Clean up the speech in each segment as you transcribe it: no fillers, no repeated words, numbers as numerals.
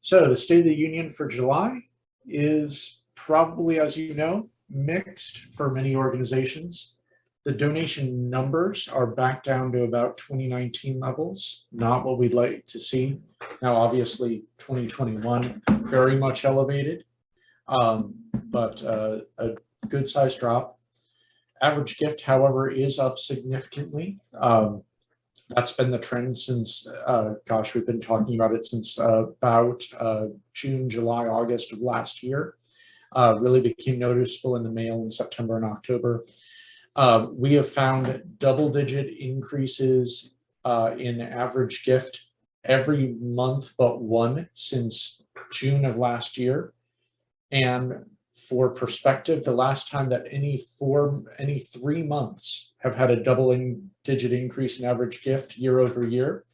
So the State of the Union for July is probably, as you know, mixed for many organizations. The donation numbers are back down to about 2019 levels, not what we'd like to see. Now, obviously, 2021 very much elevated, but a good size drop. Average gift, however, is up significantly. That's been the trend since, we've been talking about it since about June, July, August of last year. Really became noticeable in the mail in September and October. We have found double-digit increases in average gift every month but one since June of last year. And for perspective, the last time that any 3 months have had a double-digit increase in average gift year over year,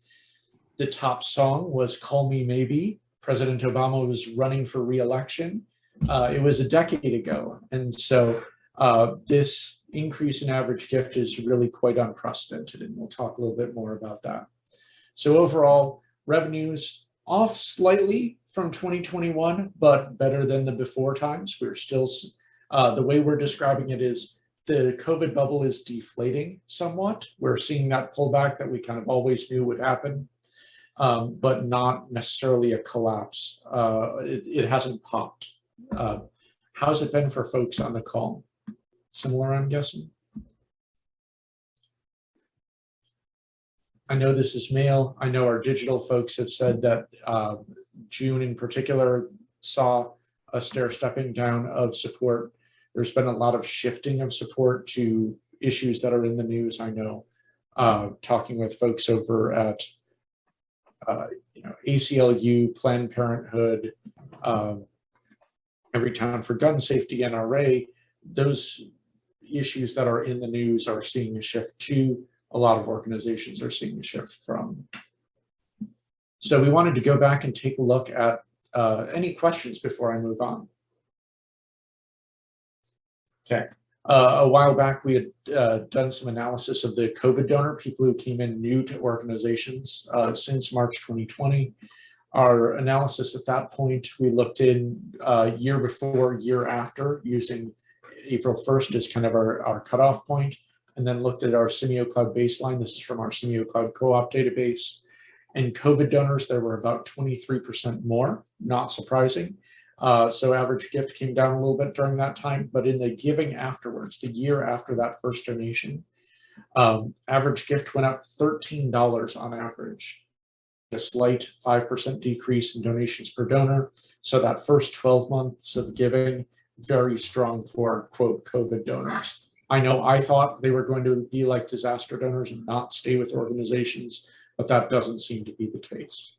the top song was "Call Me Maybe." President Obama was running for re-election. It was a decade ago, and so this increase in average gift is really quite unprecedented, and we'll talk a little bit more about that. So overall, revenues off slightly from 2021, but better than the before times. We're still, the way we're describing it is the COVID bubble is deflating somewhat. We're seeing that pullback that we kind of always knew would happen, but not necessarily a collapse. It hasn't popped. How's it been for folks on the call? Similar, I'm guessing. I know this is mail. I know our digital folks have said that June in particular saw a stair-stepping down of support. There's been a lot of shifting of support to issues that are in the news. I know, talking with folks over at ACLU, Planned Parenthood, Everytown for Gun Safety, NRA, those issues that are in the news are seeing a shift to. A lot of organizations are seeing a shift from. So we wanted to go back and take a look at any questions before I move on. Okay, a while back we had done some analysis of the COVID donor, people who came in new to organizations since March 2020. Our analysis at that point, we looked in year before, year after, using April 1st as kind of our cutoff point, and then looked at our SimioCloud baseline. This is from our SimioCloud co-op database. And COVID donors, there were about 23% more, not surprising. So average gift came down a little bit during that time, but in the giving afterwards, the year after that first donation, average gift went up $13 on average, a slight 5% decrease in donations per donor. So that first 12 months of giving, very strong for, quote, COVID donors. I know I thought they were going to be like disaster donors and not stay with organizations, but that doesn't seem to be the case.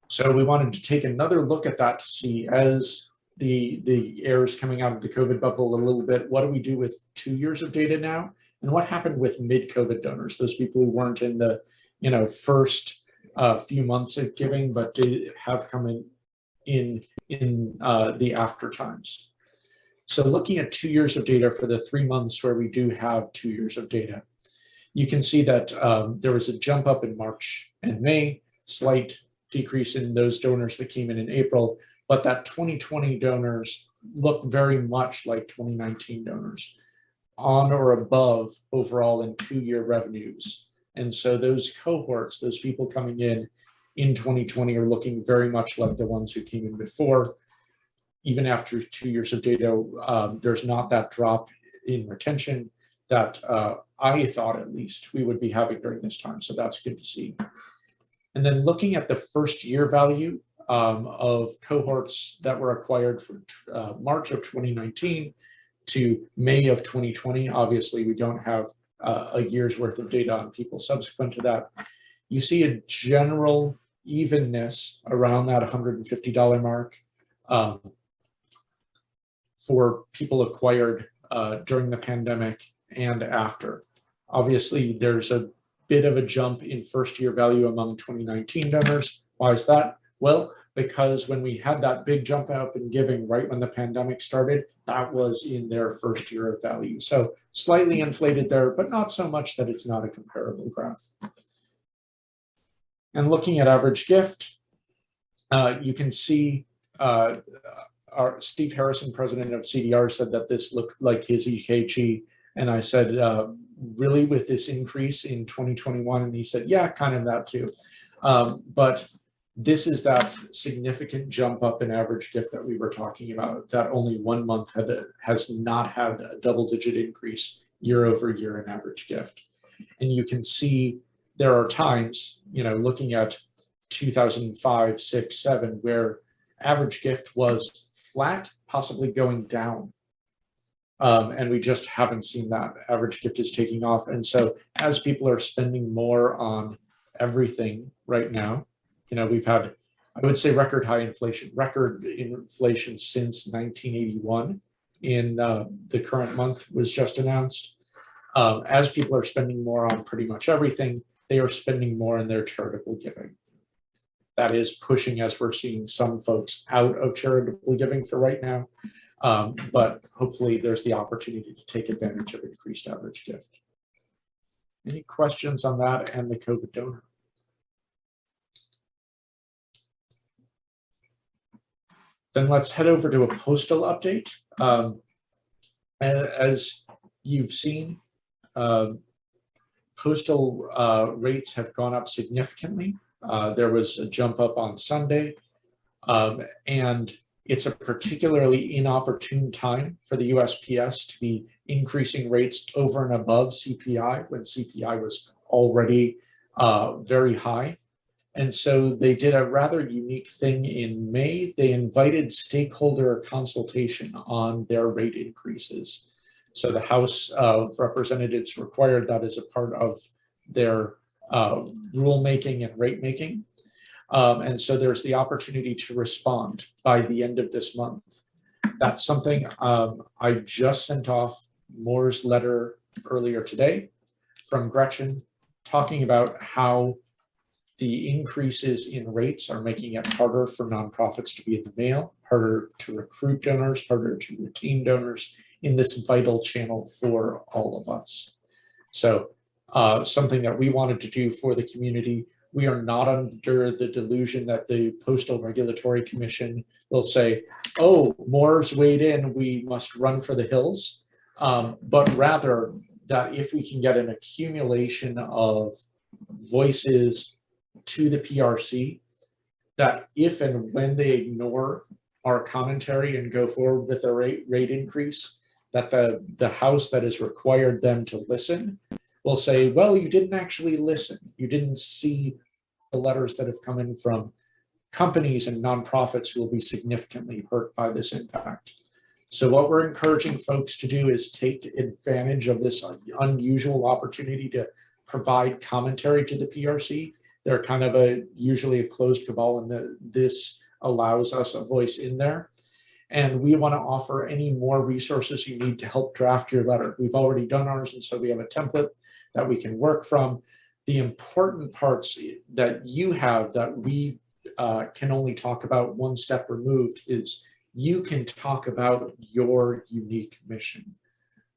So we wanted to take another look at that to see, as the air is coming out of the COVID bubble a little bit, what do we do with 2 years of data now? And what happened with mid-COVID donors, those people who weren't in the first few months of giving, but did have come in the after times. So looking at 2 years of data for the 3 months where we do have 2 years of data, you can see that there was a jump up in March and May, slight decrease in those donors that came in April, but that 2020 donors look very much like 2019 donors, on or above overall in 2-year revenues. And so those cohorts, those people coming in 2020 are looking very much like the ones who came in before. Even after 2 years of data, there's not that drop in retention that I thought at least we would be having during this time. So that's good to see. And then looking at the first year value of cohorts that were acquired from March of 2019 to May of 2020, obviously we don't have a year's worth of data on people subsequent to that. You see a general evenness around that $150 mark for people acquired during the pandemic and after. Obviously, there's a bit of a jump in first year value among 2019 donors. Why is that? Well, because when we had that big jump up in giving right when the pandemic started, that was in their first year of value. So slightly inflated there, but not so much that it's not a comparable graph. And looking at average gift, You can see our Steve Harrison, president of CDR, said that this looked like his EKG. And I said, really, with this increase in 2021? And he said, yeah, kind of that too. But this is that significant jump up in average gift that we were talking about, that only 1 month has not had a double-digit increase year over year in average gift. And you can see there are times, looking at 2005, 6, 7, where average gift was flat, possibly going down. And we just haven't seen that. Average gift is taking off. And so as people are spending more on everything right now, we've had, I would say, record inflation since 1981 in the current month was just announced. As people are spending more on pretty much everything, they are spending more in their charitable giving. That is pushing, as we're seeing, some folks out of charitable giving for right now. But hopefully there's the opportunity to take advantage of increased average gift. Any questions on that and the COVID donor? Then let's head over to a postal update. As you've seen, postal rates have gone up significantly. There was a jump up on Sunday, and it's a particularly inopportune time for the USPS to be increasing rates over and above CPI when CPI was already very high. And so they did a rather unique thing in May. They invited stakeholder consultation on their rate increases. So the House of Representatives required that as a part of their rulemaking and rate making. And so there's the opportunity to respond by the end of this month. That's something I just sent off Moore's letter earlier today from Gretchen, talking about how the increases in rates are making it harder for nonprofits to be in the mail, harder to recruit donors, harder to retain donors in this vital channel for all of us. So something that we wanted to do for the community. We are not under the delusion that the Postal Regulatory Commission will say, oh, Moore's weighed in, we must run for the hills. But rather that if we can get an accumulation of voices to the PRC, that if and when they ignore our commentary and go forward with a rate increase, that the House that has required them to listen will say, well, you didn't actually listen. You didn't see the letters that have come in from companies and nonprofits who will be significantly hurt by this impact. So what we're encouraging folks to do is take advantage of this unusual opportunity to provide commentary to the PRC. They're kind of usually a closed cabal, and this allows us a voice in there. And we want to offer any more resources you need to help draft your letter. We've already done ours, and so we have a template that we can work from. The important parts that you have that we can only talk about one step removed is you can talk about your unique mission.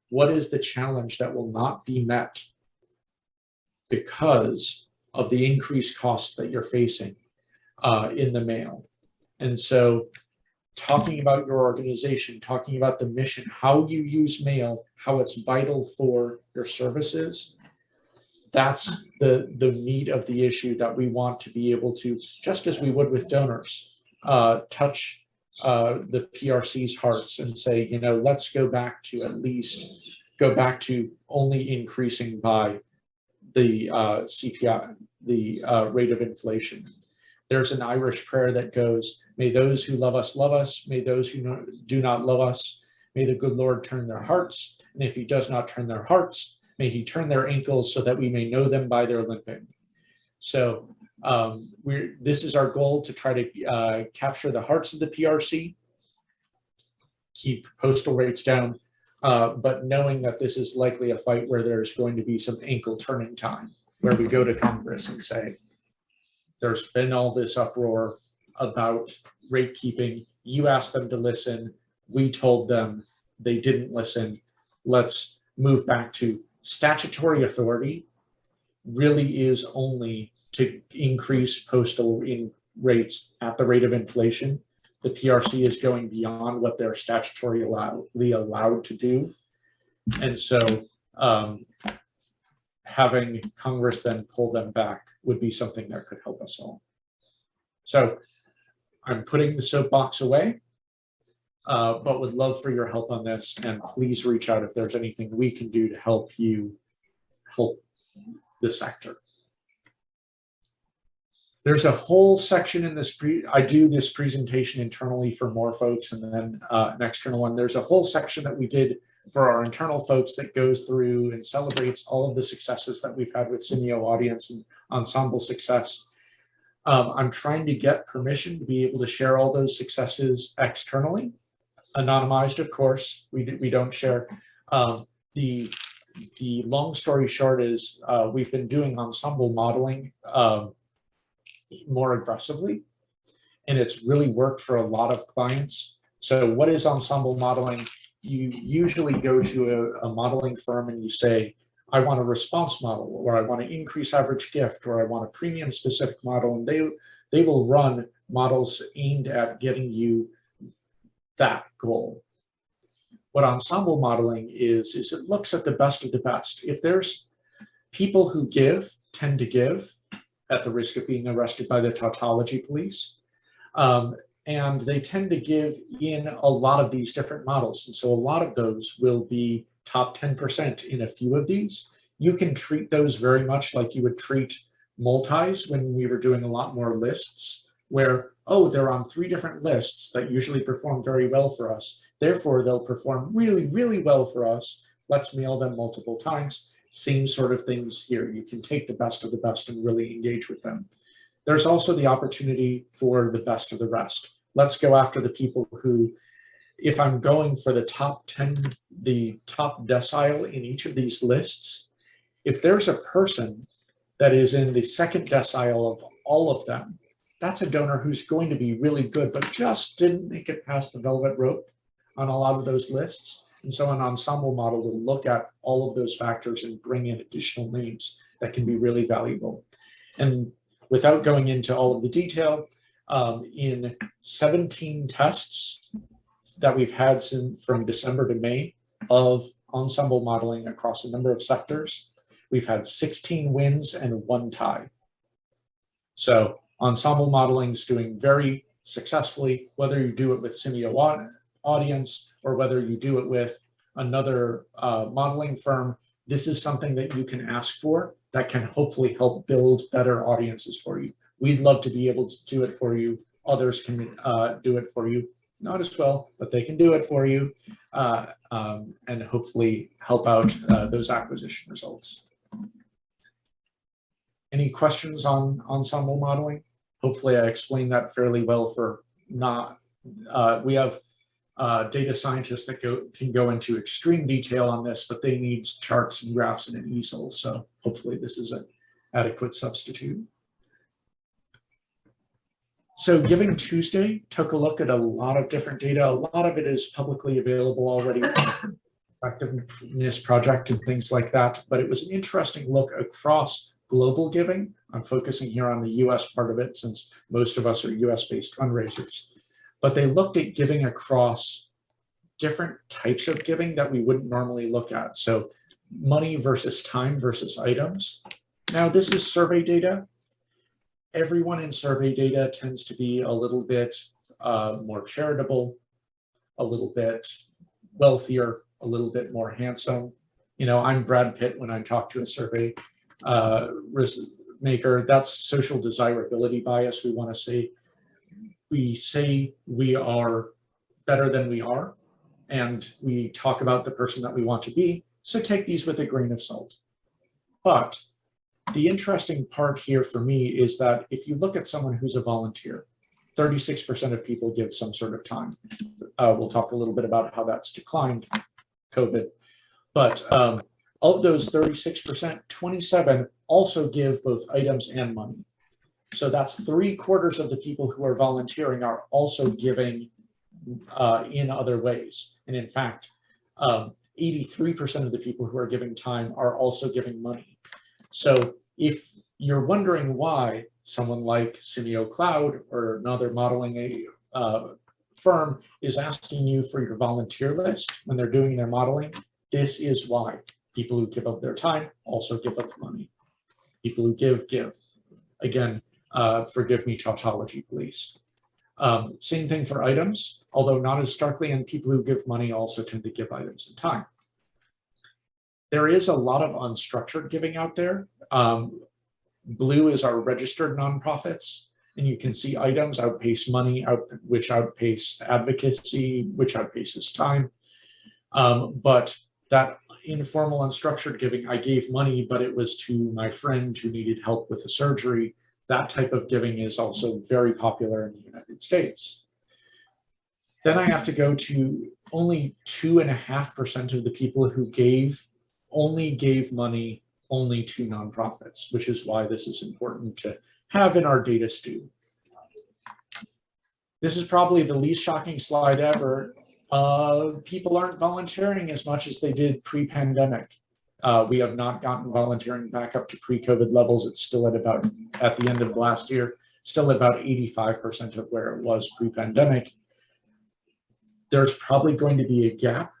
What is the challenge that will not be met because of the increased costs that you're facing in the mail? And so talking about your organization, talking about the mission, how you use mail, how it's vital for your services, that's the meat of the issue that we want to be able to, just as we would with donors, touch the PRC's hearts and say, let's go back to only increasing by the CPI, the rate of inflation. There's an Irish prayer that goes, may those who love us, may those who do not love us, may the good Lord turn their hearts, and if he does not turn their hearts, may he turn their ankles so that we may know them by their limping. So this is our goal, to try to capture the hearts of the PRC, keep postal rates down, but knowing that this is likely a fight where there's going to be some ankle turning time, where we go to Congress and say, there's been all this uproar about rate keeping. You asked them to listen. We told them they didn't listen. Let's move back to statutory authority really is only to increase postal rates at the rate of inflation. The PRC is going beyond what they're statutorily allowed to do. And so having Congress then pull them back would be something that could help us all. So I'm putting the soapbox away, but would love for your help on this. And please reach out if there's anything we can do to help you help the sector. There's a whole section in this, I do this presentation internally for more folks and then an external one. There's a whole section that we did for our internal folks that goes through and celebrates all of the successes that we've had with Simeo audience and ensemble success. I'm trying to get permission to be able to share all those successes externally, anonymized, of course. We don't share. The long story short is we've been doing ensemble modeling more aggressively, and it's really worked for a lot of clients. So what is ensemble modeling? You usually go to a modeling firm and you say, I want a response model, or I want to increase average gift, or I want a premium specific model, and they will run models aimed at getting you that goal. What ensemble modeling is it looks at the best of the best. If there's people who tend to give at the risk of being arrested by the tautology police, and they tend to give in a lot of these different models. And so a lot of those will be top 10% in a few of these. You can treat those very much like you would treat multis when we were doing a lot more lists, where, oh, they're on 3 different lists that usually perform very well for us. Therefore, they'll perform really, really well for us. Let's mail them multiple times. Same sort of things here. You can take the best of the best and really engage with them. There's also the opportunity for the best of the rest. Let's go after the people who, if I'm going for the top 10, the top decile in each of these lists, if there's a person that is in the second decile of all of them, that's a donor who's going to be really good, but just didn't make it past the velvet rope on a lot of those lists. And so an ensemble model will look at all of those factors and bring in additional names that can be really valuable. And without going into all of the detail, in 17 tests that we've had from December to May of ensemble modeling across a number of sectors, we've had 16 wins and 1 tie. So ensemble modeling is doing very successfully, whether you do it with Simeo audience or whether you do it with another modeling firm. This is something that you can ask for that can hopefully help build better audiences for you. We'd love to be able to do it for you. Others can do it for you. Not as well, but they can do it for you and hopefully help out those acquisition results. Any questions on ensemble modeling? Hopefully I explained that fairly well for not, we have data scientists that can go into extreme detail on this, but they need charts and graphs and an easel. So hopefully this is an adequate substitute. So Giving Tuesday took a look at a lot of different data. A lot of it is publicly available already from Effectiveness Project and things like that. But it was an interesting look across global giving. I'm focusing here on the US part of it since most of us are US-based fundraisers. But they looked at giving across different types of giving that we wouldn't normally look at. So money versus time versus items. Now this is survey data. Everyone in survey data tends to be a little bit more charitable, a little bit wealthier, a little bit more handsome. You know, I'm Brad Pitt when I talk to a survey maker. That's social desirability bias. We say we are better than we are, and we talk about the person that we want to be. So take these with a grain of salt. But the interesting part here for me is that if you look at someone who's a volunteer, 36% of people give some sort of time. We'll talk a little bit about how that's declined, COVID. But of those 36%, 27 also give both items and money. So that's 3/4 of the people who are volunteering are also giving in other ways. And in fact, 83% of the people who are giving time are also giving money. So if you're wondering why, someone like Cineo Cloud or another modeling firm is asking you for your volunteer list when they're doing their modeling, this is why. People who give up their time also give up money. People who give. Again, forgive me, tautology, please. Same thing for items, although not as starkly, and people who give money also tend to give items and time. There is a lot of unstructured giving out there. Blue is our registered nonprofits, and you can see items outpace money, which outpace advocacy, which outpaces time. But that informal unstructured giving, I gave money, but it was to my friend who needed help with a surgery. That type of giving is also very popular in the United States. Then I have to go to only 2.5% of the people who only gave money only to nonprofits, which is why this is important to have in our data stew. This is probably the least shocking slide ever. People aren't volunteering as much as they did pre-pandemic. We have not gotten volunteering back up to pre-COVID levels. It's still at the end of last year, still about 85% of where it was pre-pandemic. There's probably going to be a gap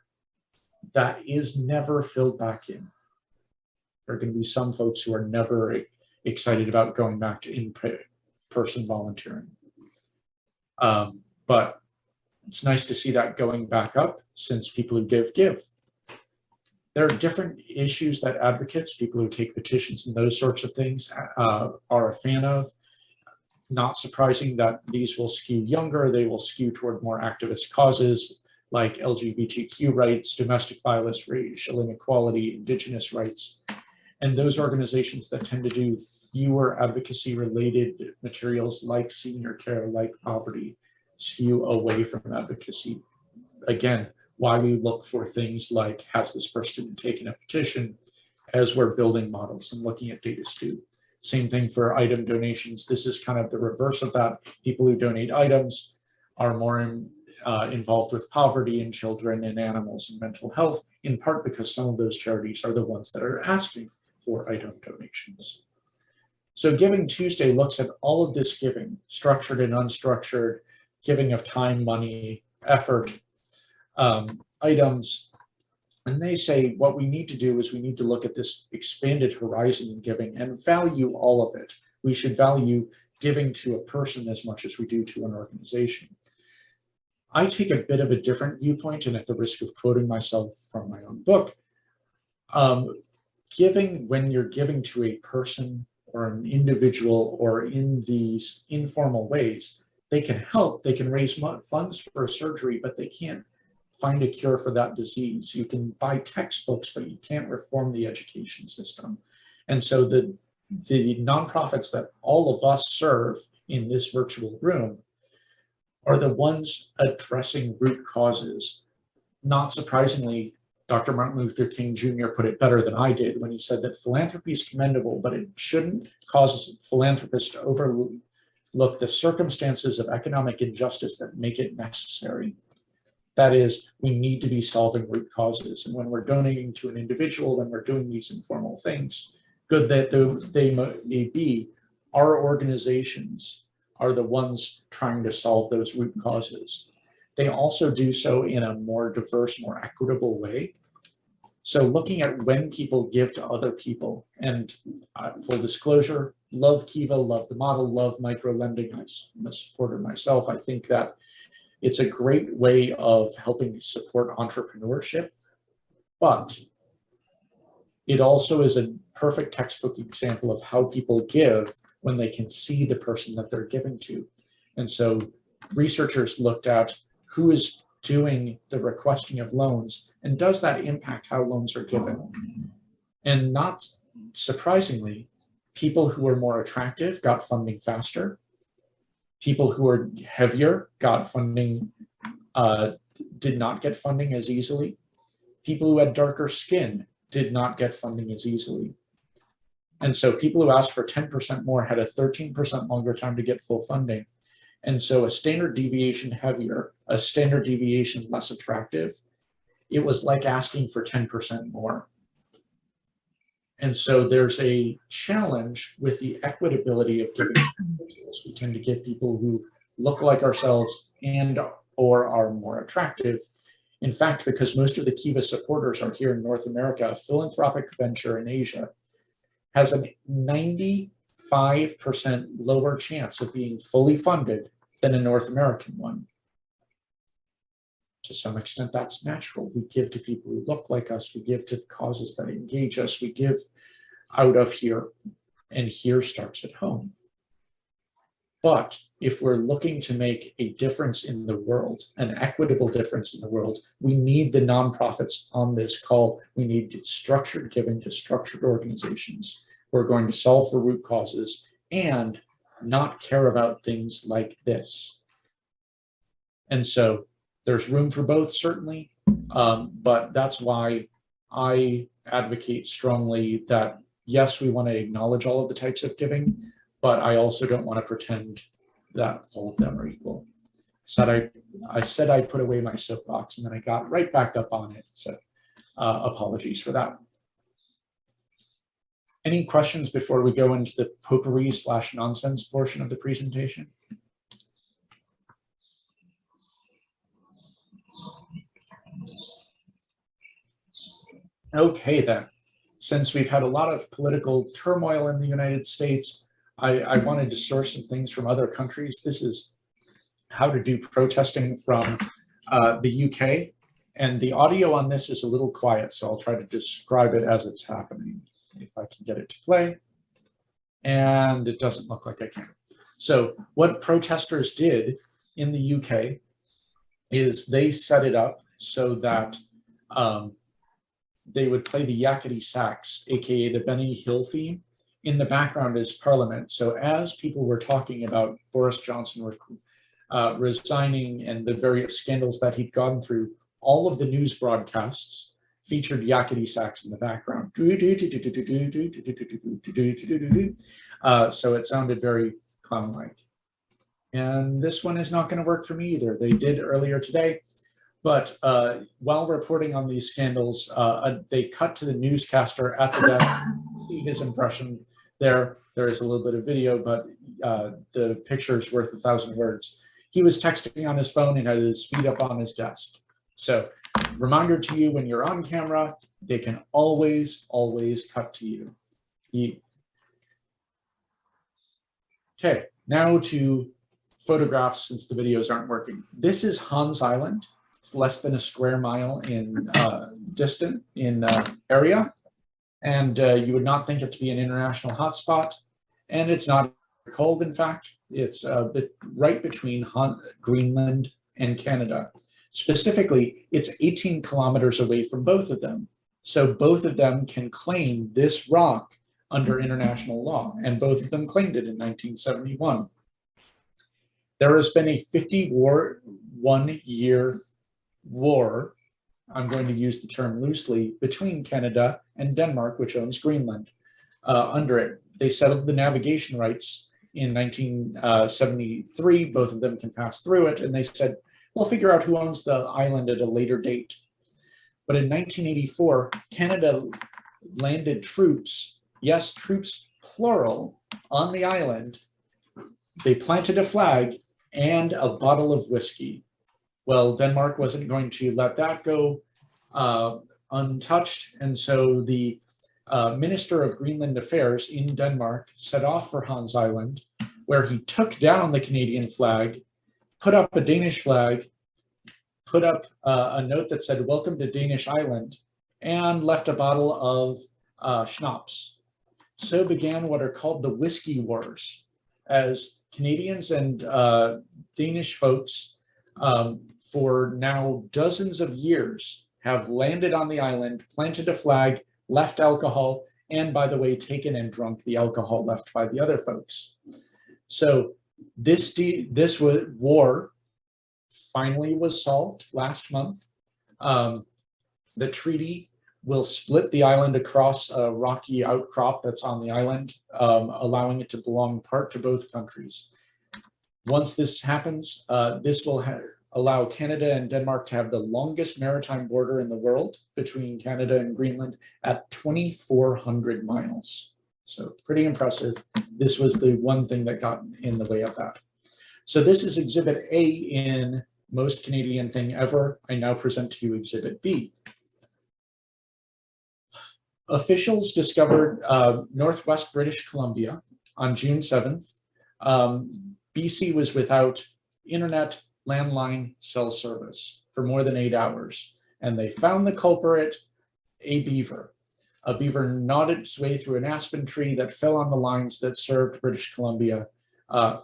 that is never filled back in. There are going to be some folks who are never excited about going back to in-person volunteering. But it's nice to see that going back up, since people who give. There are different issues that advocates, people who take petitions and those sorts of things, are a fan of. Not surprising that these will skew younger. They will skew toward more activist causes like LGBTQ rights, domestic violence, racial inequality, indigenous rights. And those organizations that tend to do fewer advocacy-related materials like senior care, like poverty, skew away from advocacy. Again, why we look for things like, has this person taken a petition, as we're building models and looking at data stew. Same thing for item donations. This is kind of the reverse of that. People who donate items are more involved with poverty and children and animals and mental health, in part because some of those charities are the ones that are asking for item donations. So Giving Tuesday looks at all of this giving, structured and unstructured, giving of time, money, effort, items. And they say what we need to do is we need to look at this expanded horizon in giving and value all of it. We should value giving to a person as much as we do to an organization. I take a bit of a different viewpoint, and at the risk of quoting myself from my own book, giving, when you're giving to a person or an individual or in these informal ways, they can help, they can raise funds for a surgery, but they can't find a cure for that disease. You can buy textbooks, but you can't reform the education system. And so the nonprofits that all of us serve in this virtual room are the ones addressing root causes. Not surprisingly, Dr. Martin Luther King Jr. put it better than I did when he said that philanthropy is commendable, but it shouldn't cause philanthropists to overlook the circumstances of economic injustice that make it necessary. That is, we need to be solving root causes. And when we're donating to an individual, when we're doing these informal things, good that they may be, our organizations are the ones trying to solve those root causes. They also do so in a more diverse, more equitable way. So looking at when people give to other people, and full disclosure, love Kiva, love the model, love micro-lending. I'm a supporter myself. I think that it's a great way of helping support entrepreneurship, but it also is a perfect textbook example of how people give when they can see the person that they're giving to. And so researchers looked at who is doing the requesting of loans, and does that impact how loans are given? And not surprisingly, people who are more attractive got funding faster. People who are heavier got funding, did not get funding as easily. People who had darker skin did not get funding as easily. And so people who asked for 10% more had a 13% longer time to get full funding. And so a standard deviation heavier, a standard deviation less attractive, it was like asking for 10% more. And so there's a challenge with the equitability of giving individuals. We tend to give people who look like ourselves and or are more attractive. In fact, because most of the Kiva supporters are here in North America, a philanthropic venture in Asia has a 95% lower chance of being fully funded than a North American one. To some extent, that's natural. We give to people who look like us. We give to causes that engage us. We give out of here, and here starts at home. But if we're looking to make a difference in the world, an equitable difference in the world, we need the nonprofits on this call. We need structured giving to structured organizations who are going to solve for root causes and not care about things like this. And so there's room for both, certainly, but that's why I advocate strongly that, yes, we want to acknowledge all of the types of giving, but I also don't want to pretend that all of them are equal. I said I'd put away my soapbox, and then I got right back up on it, so apologies for that. Any questions before we go into the potpourri/nonsense portion of the presentation? Okay, then. Since we've had a lot of political turmoil in the United States, I wanted to source some things from other countries. This is how to do protesting from the UK. And the audio on this is a little quiet, so I'll try to describe it as it's happening, if I can get it to play. And it doesn't look like I can. So what protesters did in the UK is they set it up so that they would play the yakety sax, aka the Benny Hill theme, in the background as Parliament. So as people were talking about Boris Johnson resigning and the various scandals that he'd gone through, all of the news broadcasts featured yakety sax in the background. So it sounded very clown-like. And this one is not going to work for me either. They did earlier today. But while reporting on these scandals, they cut to the newscaster at the desk. See his impression there. There is a little bit of video, but the picture is worth 1,000 words. He was texting on his phone and had his feet up on his desk. So reminder to you, when you're on camera, they can always, always cut to you. Okay, now to photographs, since the videos aren't working. This is Hans Island. It's less than a square mile in distant in area, and you would not think it to be an international hotspot. And it's not cold. In fact, it's right between Greenland and Canada. Specifically, it's 18 kilometers away from both of them. So both of them can claim this rock under international law, and both of them claimed it in 1971. There has been a 51-year war, I'm going to use the term loosely, between Canada and Denmark, which owns Greenland. Under it, they settled the navigation rights in 1973. Both of them can pass through it, and they said, we'll figure out who owns the island at a later date. But in 1984, Canada landed troops, yes, troops plural, on the island. They planted a flag and a bottle of whiskey. Well, Denmark wasn't going to let that go untouched, and so the Minister of Greenland Affairs in Denmark set off for Hans Island, where he took down the Canadian flag, put up a Danish flag, put up a note that said, "Welcome to Danish Island," and left a bottle of schnapps. So began what are called the Whiskey Wars, as Canadians and Danish folks for now dozens of years have landed on the island, planted a flag, left alcohol, and by the way, taken and drunk the alcohol left by the other folks. So this war finally was solved last month. The treaty will split the island across a rocky outcrop that's on the island, allowing it to belong part to both countries. Once this happens, this will allow Canada and Denmark to have the longest maritime border in the world between Canada and Greenland at 2,400 miles. So pretty impressive. This was the one thing that got in the way of that. So this is Exhibit A in Most Canadian Thing Ever. I now present to you Exhibit B. Officials discovered Northwest British Columbia on June 7th. BC was without internet, landline, cell service for more than 8 hours. And they found the culprit, a beaver. A beaver gnawed its way through an aspen tree that fell on the lines that served British Columbia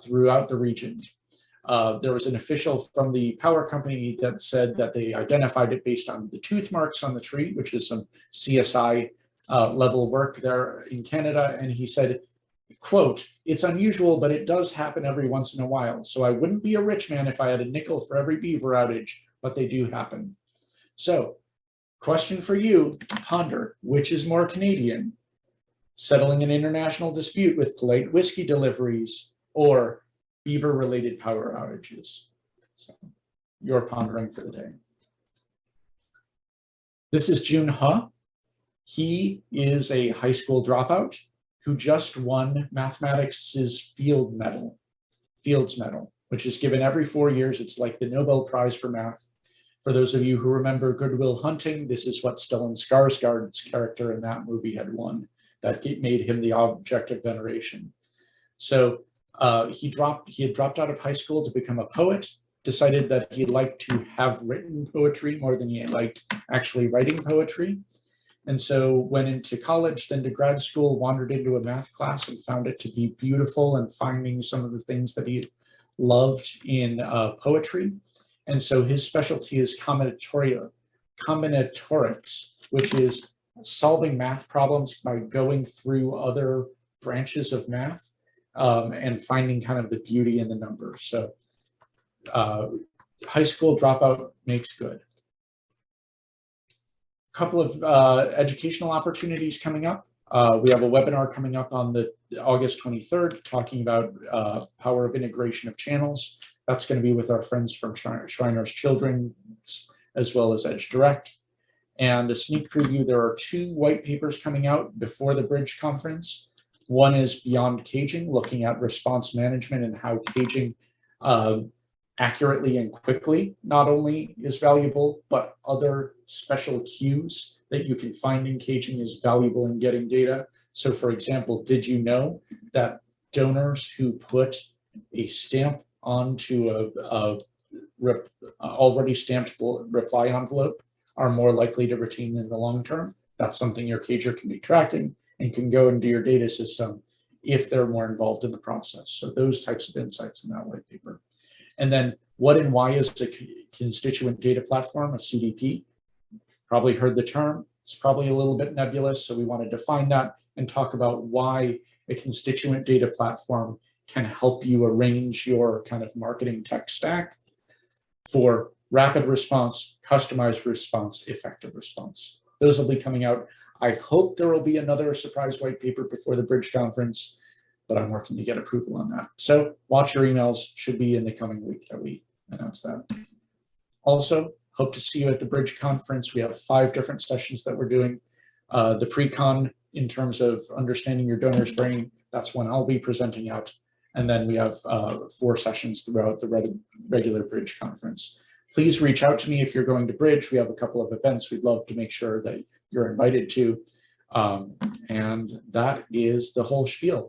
throughout the region. There was an official from the power company that said that they identified it based on the tooth marks on the tree, which is some CSI level work there in Canada. And he said, quote, "It's unusual, but it does happen every once in a while. So I wouldn't be a rich man if I had a nickel for every beaver outage, but they do happen." So question for you, ponder, which is more Canadian? Settling an international dispute with polite whiskey deliveries or beaver-related power outages? So you're pondering for the day. This is Jun He. He is a high school dropout who just won mathematics' Fields Medal, which is given every 4 years. It's like the Nobel Prize for math. For those of you who remember Good Will Hunting, this is what Stellan Skarsgård's character in that movie had won. That made him the object of veneration. So he had dropped out of high school to become a poet, decided that he liked to have written poetry more than he liked actually writing poetry. And so went into college, then to grad school, wandered into a math class and found it to be beautiful and finding some of the things that he loved in poetry. And so his specialty is combinatorics, which is solving math problems by going through other branches of math and finding kind of the beauty in the numbers. So high school dropout makes good. Couple of educational opportunities coming up. We have a webinar coming up on the August 23rd talking about power of integration of channels. That's going to be with our friends from Shriners Children's as well as Edge Direct. And a sneak preview, there are 2 white papers coming out before the Bridge conference. One is Beyond Caging, looking at response management and how caging accurately and quickly not only is valuable, but other special cues that you can find in caging is valuable in getting data. So for example, did you know that donors who put a stamp onto a already stamped reply envelope are more likely to retain in the long term? That's something your cager can be tracking and can go into your data system if they're more involved in the process. So those types of insights in that white paper. And then what and why is a constituent data platform, a CDP? You've probably heard the term. It's probably a little bit nebulous, so we want to define that and talk about why a constituent data platform can help you arrange your kind of marketing tech stack for rapid response, customized response, effective response. Those will be coming out. I hope there will be another surprise white paper before the Bridge conference, but I'm working to get approval on that. So watch your emails, should be in the coming week that we announce that. Also, hope to see you at the Bridge conference. We have 5 different sessions that we're doing. The pre-con in terms of understanding your donor's brain, that's when I'll be presenting out. And then we have 4 sessions throughout the regular Bridge conference. Please reach out to me if you're going to Bridge. We have a couple of events we'd love to make sure that you're invited to. And that is the whole spiel.